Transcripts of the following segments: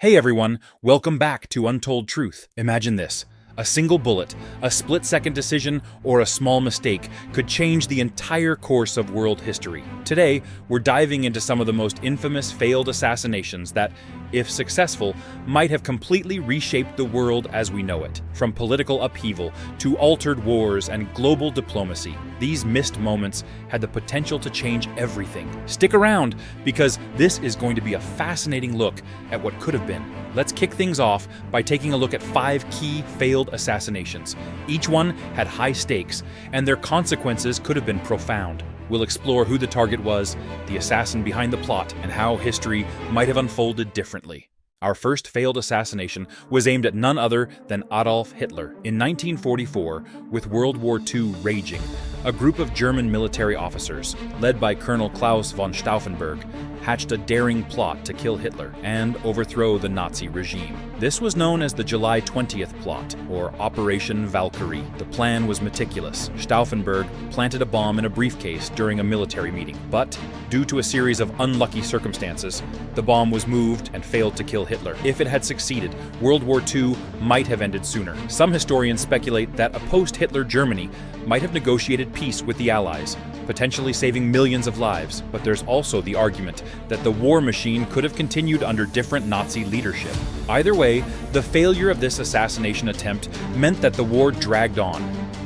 Hey everyone, welcome back to Untold Truth. Imagine this. A single bullet, a split-second decision, or a small mistake could change the entire course of world history. Today, we're diving into some of the most infamous failed assassinations that, if successful, might have completely reshaped the world as we know it. From political upheaval to altered wars and global diplomacy, these missed moments had the potential to change everything. Stick around, because this is going to be a fascinating look at what could have been. Let's kick things off by taking a look at 5 key failed assassinations. Each one had high stakes, and their consequences could have been profound. We'll explore who the target was, the assassin behind the plot, and how history might have unfolded differently. Our first failed assassination was aimed at none other than Adolf Hitler. In 1944, with World War II raging, a group of German military officers, led by Colonel Klaus von Stauffenberg, hatched a daring plot to kill Hitler and overthrow the Nazi regime. This was known as the July 20th plot, or Operation Valkyrie. The plan was meticulous. Stauffenberg planted a bomb in a briefcase during a military meeting, but due to a series of unlucky circumstances, the bomb was moved and failed to kill Hitler. If it had succeeded, World War II might have ended sooner. Some historians speculate that a post-Hitler Germany might have negotiated peace with the Allies, potentially saving millions of lives, but there's also the argument that the war machine could have continued under different Nazi leadership. Either way, the failure of this assassination attempt meant that the war dragged on,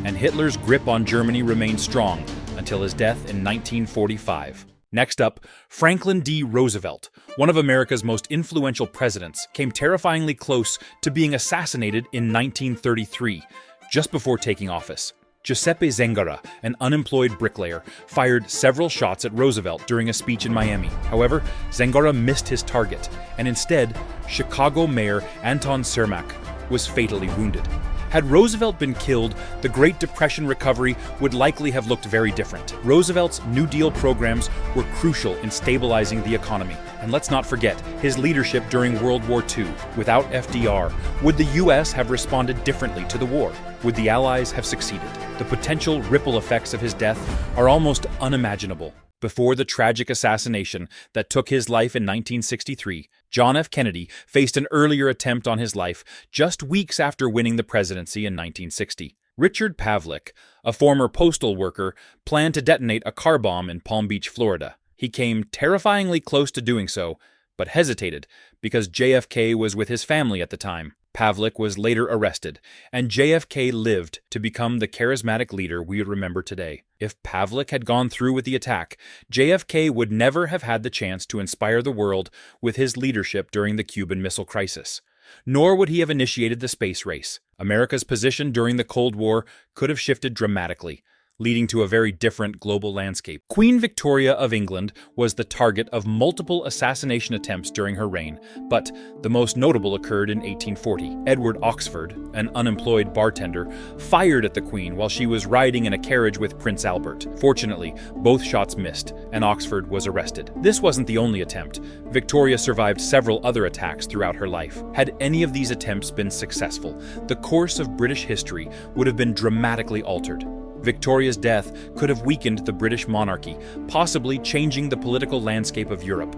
and Hitler's grip on Germany remained strong until his death in 1945. Next up, Franklin D. Roosevelt, one of America's most influential presidents, came terrifyingly close to being assassinated in 1933, just before taking office. Giuseppe Zangara, an unemployed bricklayer, fired several shots at Roosevelt during a speech in Miami. However, Zangara missed his target, and instead, Chicago Mayor Anton Cermak was fatally wounded. Had Roosevelt been killed, the Great Depression recovery would likely have looked very different. Roosevelt's New Deal programs were crucial in stabilizing the economy. And let's not forget his leadership during World War II. Without FDR, would the US have responded differently to the war? Would the Allies have succeeded? The potential ripple effects of his death are almost unimaginable. Before the tragic assassination that took his life in 1963, John F. Kennedy faced an earlier attempt on his life just weeks after winning the presidency in 1960. Richard Pavlik, a former postal worker, planned to detonate a car bomb in Palm Beach, Florida. He came terrifyingly close to doing so, but hesitated because JFK was with his family at the time. Pavlik was later arrested, and JFK lived to become the charismatic leader we remember today. If Pavlik had gone through with the attack, JFK would never have had the chance to inspire the world with his leadership during the Cuban Missile Crisis. Nor would he have initiated the space race. America's position during the Cold War could have shifted dramatically, leading to a very different global landscape. Queen Victoria of England was the target of multiple assassination attempts during her reign, but the most notable occurred in 1840. Edward Oxford, an unemployed bartender, fired at the Queen while she was riding in a carriage with Prince Albert. Fortunately, both shots missed, and Oxford was arrested. This wasn't the only attempt. Victoria survived several other attacks throughout her life. Had any of these attempts been successful, the course of British history would have been dramatically altered. Victoria's death could have weakened the British monarchy, possibly changing the political landscape of Europe.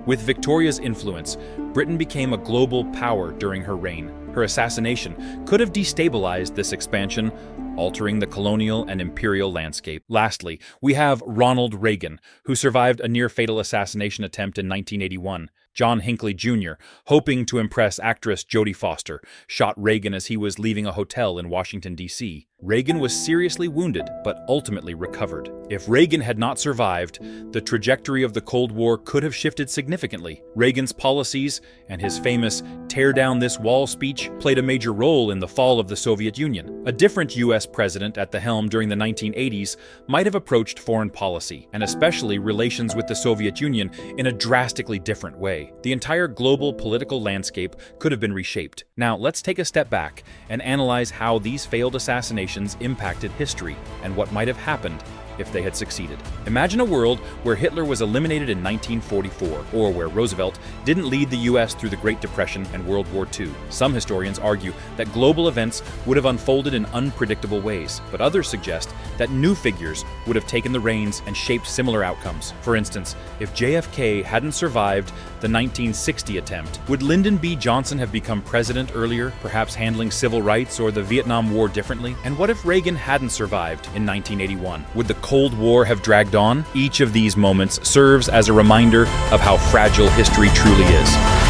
With Victoria's influence, Britain became a global power during her reign. Her assassination could have destabilized this expansion, altering the colonial and imperial landscape. Lastly, we have Ronald Reagan, who survived a near-fatal assassination attempt in 1981. John Hinckley Jr., hoping to impress actress Jodie Foster, shot Reagan as he was leaving a hotel in Washington, D.C. Reagan was seriously wounded, but ultimately recovered. If Reagan had not survived, the trajectory of the Cold War could have shifted significantly. Reagan's policies and his famous "tear down this wall" speech played a major role in the fall of the Soviet Union. A different U.S. president at the helm during the 1980s might have approached foreign policy, and especially relations with the Soviet Union, in a drastically different way. The entire global political landscape could have been reshaped. Now, let's take a step back and analyze how these failed assassinations impacted history and what might have happened if they had succeeded. Imagine a world where Hitler was eliminated in 1944, or where Roosevelt didn't lead the US through the Great Depression and World War II. Some historians argue that global events would have unfolded in unpredictable ways, but others suggest that new figures would have taken the reins and shaped similar outcomes. For instance, if JFK hadn't survived the 1960 attempt, would Lyndon B. Johnson have become president earlier, perhaps handling civil rights or the Vietnam War differently? And what if Reagan hadn't survived in 1981? Would the Cold War have dragged on? Each of these moments serves as a reminder of how fragile history truly is.